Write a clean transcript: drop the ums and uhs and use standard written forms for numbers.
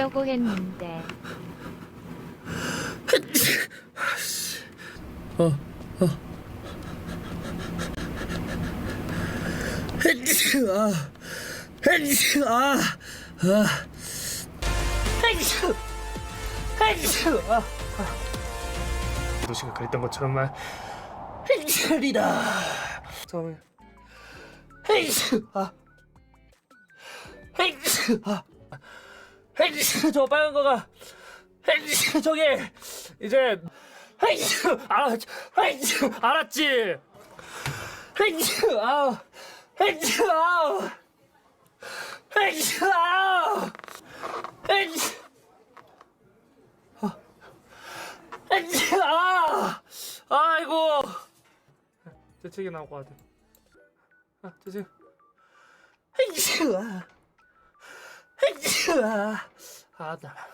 하려고 했는데 도시가 그랬던 것처럼만 헬리다. 처음에 저 빨간 거가 저기 이제 알았지. 아이고 재채기 나올 것 같아. 재채기. 나